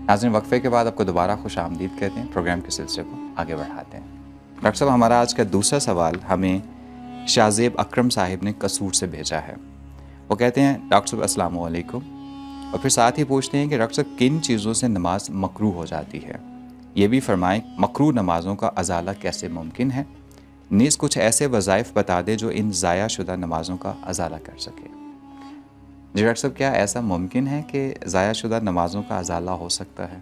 ناظرین، وقفے کے بعد آپ کو دوبارہ خوش آمدید کہتے ہیں، پروگرام کے سلسلے کو آگے بڑھاتے ہیں۔ ڈاکٹر صاحب، ہمارا آج کا دوسرا سوال ہمیں شاہزیب اکرم صاحب نے قصور سے بھیجا ہے۔ وہ کہتے ہیں، ڈاکٹر صاحب السلام علیکم، اور پھر ساتھ ہی پوچھتے ہیں کہ ڈاکٹر صاحب کن چیزوں سے نماز مکروہ ہو جاتی ہے؟ یہ بھی فرمائیں مکروہ نمازوں کا ازالہ کیسے ممکن ہے؟ نیز کچھ ایسے وظائف بتا دے جو ان ضائع شدہ نمازوں کا ازالہ کر سکے۔ جی ڈاکٹر صاحب، کیا ایسا ممکن ہے کہ ضائع شدہ نمازوں کا ازالہ ہو سکتا ہے؟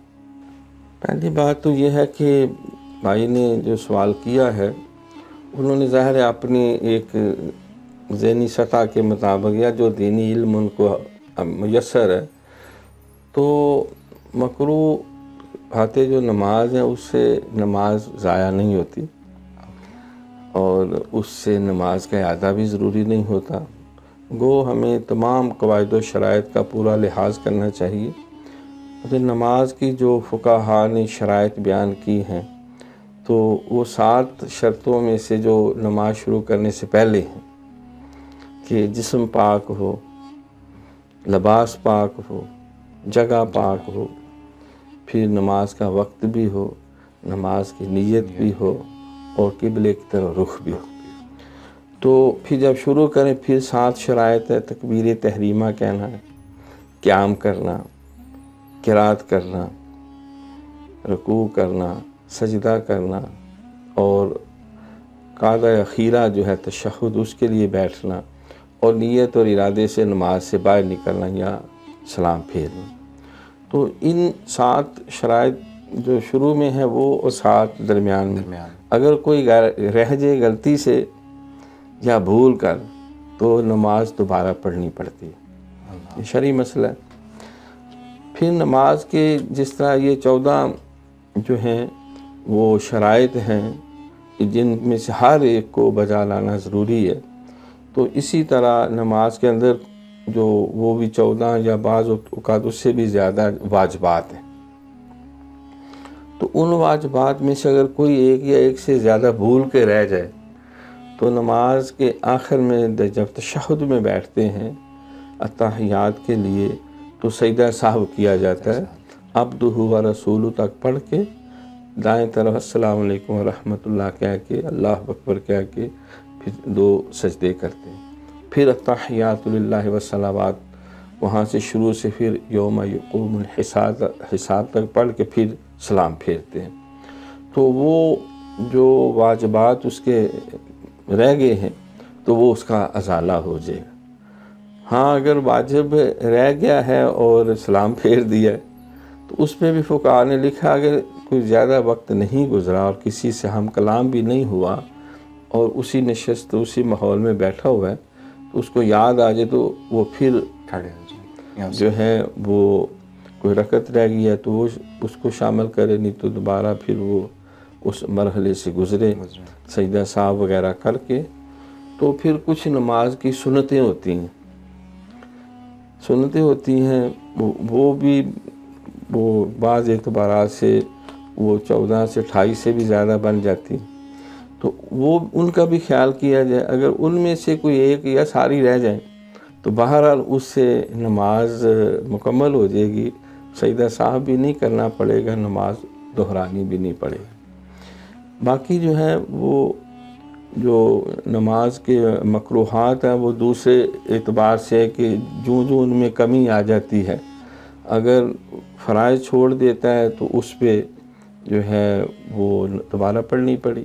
پہلی بات تو یہ ہے کہ بھائی نے جو سوال کیا ہے انہوں نے ظاہر ہے اپنی ایک ذہنی سطح کے مطابق یا جو دینی علم ان کو میسر ہے تو مکروہ باتیں جو نماز ہیں اس سے نماز ضائع نہیں ہوتی اور اس سے نماز کا اعادہ بھی ضروری نہیں ہوتا۔ گو ہمیں تمام قواعد و شرائط کا پورا لحاظ کرنا چاہیے۔ پھر نماز کی جو فقہا نے شرائط بیان کی ہیں تو وہ 7 شرطوں میں سے جو نماز شروع کرنے سے پہلے ہیں کہ جسم پاک ہو، لباس پاک ہو، جگہ پاک ہو، پھر نماز کا وقت بھی ہو، نماز کی نیت بھی ہو اور قبلے کی طرف رخ بھی ہو۔ تو پھر جب شروع کریں پھر 7 شرائط ہے۔ تکبیر تحریمہ کہنا ہے، قیام کرنا، قرات کرنا، رکوع کرنا، سجدہ کرنا اور قاعدہ اخیرہ جو ہے تشہد اس کے لیے بیٹھنا اور نیت اور ارادے سے نماز سے باہر نکلنا یا سلام پھیرنا۔ تو ان 7 شرائط جو شروع میں ہے وہ اور 7 درمیان میں، اگر کوئی رہ جائے غلطی سے یا بھول کر تو نماز دوبارہ پڑھنی پڑتی ہے۔ یہ شرعی مسئلہ ہے۔ پھر نماز کے جس طرح یہ 14 جو ہیں وہ شرائط ہیں جن میں سے ہر ایک کو بجا لانا ضروری ہے، تو اسی طرح نماز کے اندر جو وہ بھی 14 یا بعض اوقات اس سے بھی زیادہ واجبات ہیں۔ تو ان واجبات میں سے اگر کوئی ایک یا ایک سے زیادہ بھول کے رہ جائے تو نماز کے آخر میں جب تشہد میں بیٹھتے ہیں اتحیات کے لیے تو سجدہ سہو کیا جاتا ہے، عبدہ و رسول تک پڑھ کے دائیں طرف السلام علیکم ورحمۃ اللہ کہہ کے اللہ اکبر کہہ کے پھر 2 سجدے کرتے ہیں۔ پھر التحیات للہ والصلوات وہاں سے شروع سے پھر یوم یقوم الحساب تک پڑھ کے پھر سلام پھیرتے ہیں۔ تو وہ جو واجبات اس کے رہ گئے ہیں تو وہ اس کا ازالہ ہو جائے گا۔ ہاں اگر واجب رہ گیا ہے اور سلام پھیر دیا ہے تو اس میں بھی فقہا نے لکھا اگر کوئی زیادہ وقت نہیں گزرا اور کسی سے ہم کلام بھی نہیں ہوا اور اسی نشست اسی ماحول میں بیٹھا ہوا ہے تو اس کو یاد آ جائے تو وہ پھر کھڑے ہو جائیں جو ہے وہ کوئی رکعت رہ گئی ہے تو وہ اس کو شامل کرے، نہیں تو دوبارہ پھر وہ اس مرحلے سے گزرے سجدہ سہو وغیرہ کر کے۔ تو پھر کچھ نماز کی سنتیں ہوتی ہیں، وہ بھی وہ بعض اعتبارات سے وہ 14 سے 28 سے بھی زیادہ بن جاتی، تو وہ ان کا بھی خیال کیا جائے۔ اگر ان میں سے کوئی ایک یا ساری رہ جائیں تو بہرحال اس سے نماز مکمل ہو جائے گی، سجدہ سہو بھی نہیں کرنا پڑے گا، نماز دہرانی بھی نہیں پڑے گی۔ باقی جو ہے وہ جو نماز کے مکروہات ہیں وہ دوسرے اعتبار سے ہے کہ جو ان میں کمی آ جاتی ہے، اگر فرائض چھوڑ دیتا ہے تو اس پہ جو ہے وہ دوبارہ پڑھنی پڑی،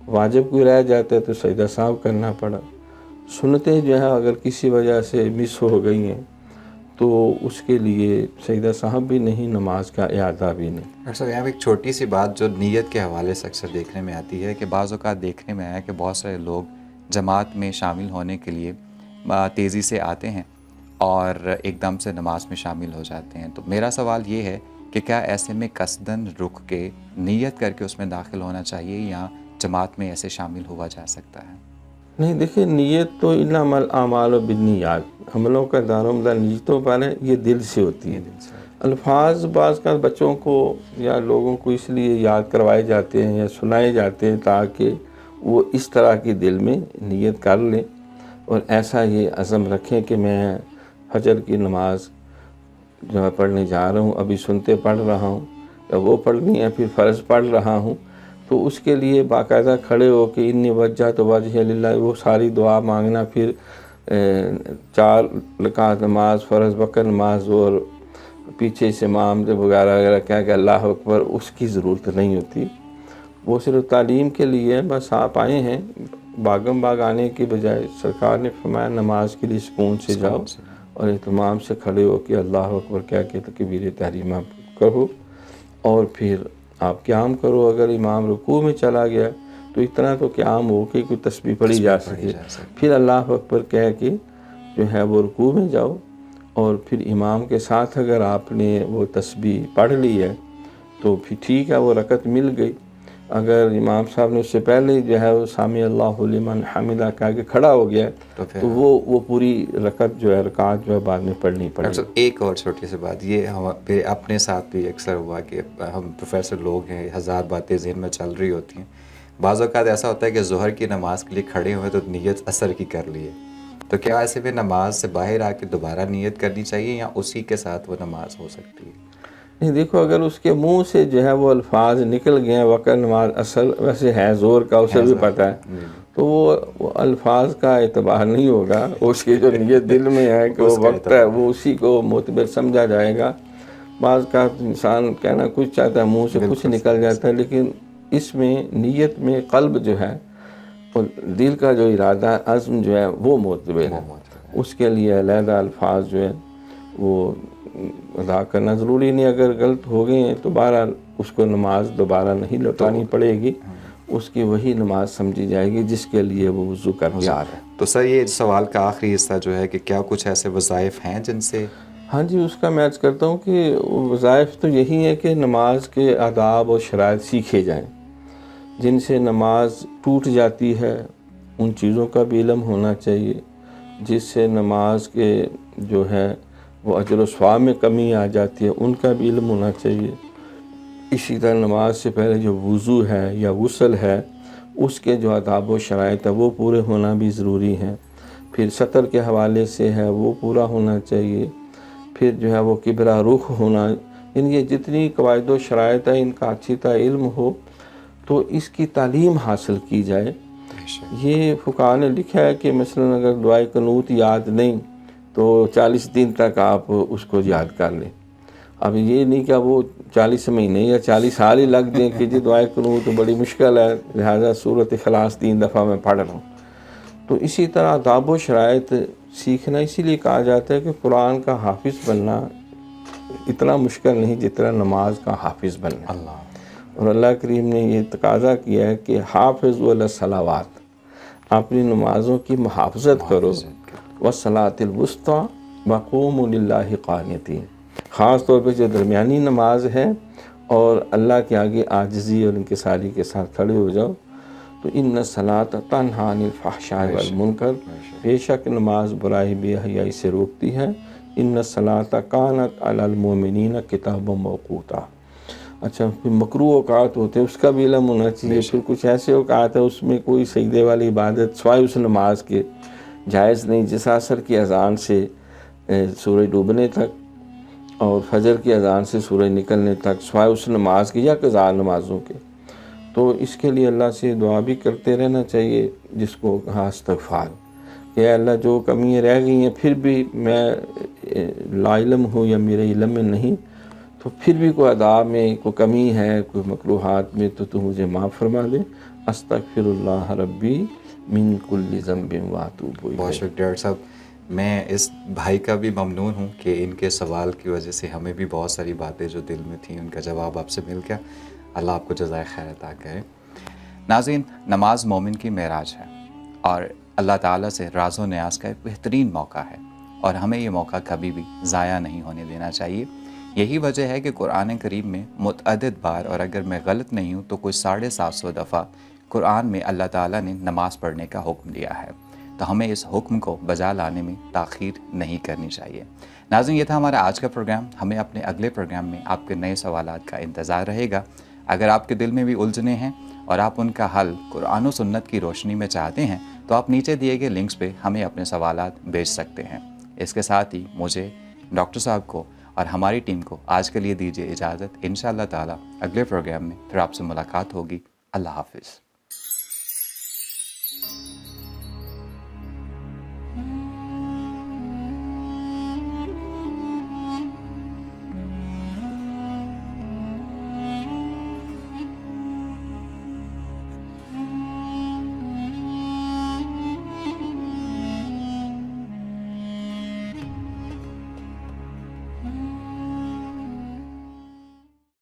واجب کوئی رہ جاتا ہے تو سجدہ سہو کرنا پڑا۔ سنتیں جو ہے اگر کسی وجہ سے مس ہو گئی ہیں تو اس کے لیے سجدہ سہو بھی نہیں، نماز کا اعادہ بھی نہیں۔ ڈاکٹر صاحب یہاں پہ ایک چھوٹی سی بات جو نیت کے حوالے سے اکثر دیکھنے میں آتی ہے کہ بعض اوقات دیکھنے میں آیا کہ بہت سارے لوگ جماعت میں شامل ہونے کے لیے تیزی سے آتے ہیں اور ایک دم سے نماز میں شامل ہو جاتے ہیں۔ تو میرا سوال یہ ہے کہ کیا ایسے میں قصداً رک کے نیت کر کے اس میں داخل ہونا چاہیے یا جماعت میں ایسے شامل ہوا جا سکتا ہے؟ نہیں دیکھیں، نیت تو انما الاعمال بالنیات، عملوں کا دار و مدار نیتوں پر ہے، یہ دل سے ہوتی ہے۔ الفاظ بعض کا بچوں کو یا لوگوں کو اس لیے یاد کروائے جاتے ہیں یا سنائے جاتے ہیں تاکہ وہ اس طرح کی دل میں نیت کر لیں اور ایسا یہ عزم رکھیں کہ میں فجر کی نماز जो है पढ़ने जा रहा हूँ, अभी सुनते पढ़ रहा हूँ, या वो पढ़नी है फिर फ़र्ज़ पढ़ रहा हूँ, तो उसके लिए बाकायदा खड़े हो के इन्नी वज्जहत वजह लिल्लाह वो सारी दुआ मांगना, फिर 4 रकात नमाज, फ़र्ज़ वक़्त नमाज और पीछे से इमाम से वगैरह वगैरह कह के अल्लाह अकबर, उसकी ज़रूरत नहीं होती। वो सिर्फ तालीम के लिए है। बस आप आए हैं, बागम बाग आने की बजाय सरकार ने फरमाया नमाज के लिए सुकून से जाओ और एहतमाम से खड़े हो के अल्लाह अकबर कह के तकबीर तहरीमा करो और फिर आप क़याम करो। अगर इमाम रुकू में चला गया तो इतना तो क़याम हो कि कोई तस्बीह पढ़ी जा सके, फिर अल्लाह अकबर कह के जो है वो रुकू में जाओ और फिर इमाम के साथ अगर आपने वो तस्बीह पढ़ ली है तो फिर ठीक है, वो रकत मिल गई। अगर इमाम साहब ने उससे पहले जो है वो सामी अल्लाहु लिमन हमिदा कह के खड़ा हो गया तो वो पूरी रकत जो है रकात जो है बाद में पढ़नी पड़ेगी। एक और छोटी सी बात, ये हम अपने साथ भी अक्सर हुआ कि हम प्रोफेसर लोग हैं, 1000 बातें ज़हन में चल रही होती हैं। बाज़ औक़ात ऐसा होता है कि ज़ोहर की नमाज़ के लिए खड़े हुए तो नीयत असर की कर ली है, तो क्या ऐसे में नमाज से बाहर आके दोबारा नीयत करनी चाहिए या उसी के साथ वो नमाज हो सकती है? नहीं, देखो अगर उसके मुंह से जो है वो अल्फाज निकल गए हैं वक़्त नमाज असल वैसे है ज़ोर का, उसे भी पता है, तो वो अल्फाज का एतबार नहीं होगा। उसकी जो नीयत दिल में है कि वो वक्त है वो उसी को मोतबर समझा जाएगा। बाज़ का इंसान कहना कुछ चाहता है, मुँह से कुछ निकल जाता है, लेकिन इसमें नीयत में क़ल्ब जो है और दिल का जो इरादा अज़्म जो है वो मोतबर है। उसके लिए अलहदा अल्फाज जो है वो अदा करना ज़रूरी नहीं। अगर गलत हो गए हैं तो बहरहाल उसको नमाज दोबारा नहीं लौटानी पड़ेगी, उसकी वही नमाज समझी जाएगी जिसके लिए वो वज़ू कर दिया है। तो सर ये सवाल का आखिरी हिस्सा जो है कि क्या कुछ ऐसे वज़ाइफ हैं जिनसे? हाँ जी, उसका मैं अर्ज़ करता हूँ कि वज़ाइफ तो यही है कि नमाज के आदाब और शराइत सीखे जाएँ। जिनसे नमाज टूट जाती है उन चीज़ों का भी इल्म होना चाहिए, जिससे नमाज के जो है वो अजर व सवाब में कमी आ जाती है उनका भी इल्म होना चाहिए। इसी तरह नमाज से पहले जो वज़ू है या गुस्ल है उसके जो आदाब व शराइत है वो पूरे होना भी ज़रूरी है। फिर सतर के हवाले से है वो पूरा होना चाहिए। फिर जो है वो किबला रुख होना, इनकी जितनी कवायद व शराइत है इनका अच्छी तरह इल्म हो तो इसकी तालीम हासिल की जाए। ये फुक़हा ने लिखा है कि मसलन अगर दुआए क़ुनूत याद नहीं तो 40 दिन तक आप उसको याद कर लें। अब ये नहीं कि वो 40 महीने या 40 साल ही लग जाए कि जी दुआए क़ुनूत तो बड़ी मुश्किल है, लिहाजा सूरत इखलास 3 दफ़ा मैं पढ़ रहा हूँ। तो इसी तरह आदाब व शराइत सीखना इसीलिए कहा जाता है कि कुरान का हाफिज़ बनना इतना मुश्किल नहीं जितना नमाज का हाफिज़ बनना। और अल्लाह करीम ने ये तकाज़ा किया है कि हाफिज़ वल सलावात, अपनी नमाज़ों की मुहाफ़ज़त करो, वस्सलातिल वुस्ता वक़ूमू लिल्लाहि क़ानितीन। ख़ास तौर पे जो दरमियानी नमाज है और अल्लाह के आगे आजिज़ी और इंकिसारी के साथ खड़े हो जाओ। तो इन्ना सलात तन्हा अनिल फ़हशाइ वल मुनकर, बेशक नमाज बुराई बेहयाई से रोकती है। इन्ना सलात कानत अलल मोमिनीन किताबम मौक़ूता। अच्छा, फिर मकरूह औक़ात होते हैं उसका भी इल्म होना चाहिए। फिर कुछ ऐसे औक़ात है उसमें कोई सजदे वाली इबादत सिवाय उस नमाज के जायज़ नहीं, जिस असर की अज़ान से सूरज डूबने तक और फजर की अज़ान से सूरज निकलने तक सिवाय उस नमाज की या कज़ा नमाज़ों के। तो इसके लिए अल्लाह से दुआ भी करते रहना चाहिए, जिसको कहा इस्तिग़फ़ार कि अल्लाह जो कमियाँ रह गई हैं फिर भी मैं लाइलम हूँ या मेरे इल्म में नहीं, तो फिर भी कोई अदाब में कोई कमी है, कोई मकरूहात में, तो तू मुझे माफ़ फरमा दे। अस्तग़फ़िरुल्लाह रब्बी मिन कुल्लि ज़ंबिन व अतूबु इलैह। बहुत शुक्रिया डॉक्टर साहब। मैं इस भाई का भी ममनून हूँ कि इनके सवाल की वजह से हमें भी बहुत सारी बातें जो दिल में थी उनका जवाब आपसे मिल गया। अल्लाह आपको जज़ाए खैर अता करे। नाज़रीन, नमाज मोमिन की मेराज है और अल्लाह ताला से राज़ो न्याज़ का एक बेहतरीन मौका है और हमें ये मौका कभी भी ज़ाया नहीं होने देना चाहिए। यही वजह है कि कुरान करीम में मुतअद्दिद बार, और अगर मैं गलत नहीं हूँ तो कोई 750 दफ़ा कुरान में अल्लाह ताला ने नमाज़ पढ़ने का हुक्म दिया है। तो हमें इस हुक्म को बजा लाने में ताख़ीर नहीं करनी चाहिए। नाज़रीन, ये था हमारा आज का प्रोग्राम। हमें अपने अगले प्रोग्राम में आपके नए सवालात का इंतज़ार रहेगा। अगर आपके दिल में भी उलझने हैं और आप उनका हल कुरान और सुन्नत की रोशनी में चाहते हैं तो आप नीचे दिए गए लिंक्स पे हमें अपने सवालात भेज सकते हैं। इसके साथ ही मुझे, डॉक्टर साहब को اور ہماری ٹیم کو آج کے لیے دیجیے اجازت. انشاءاللہ تعالی اگلے پروگرام میں پھر آپ سے ملاقات ہوگی. اللہ حافظ.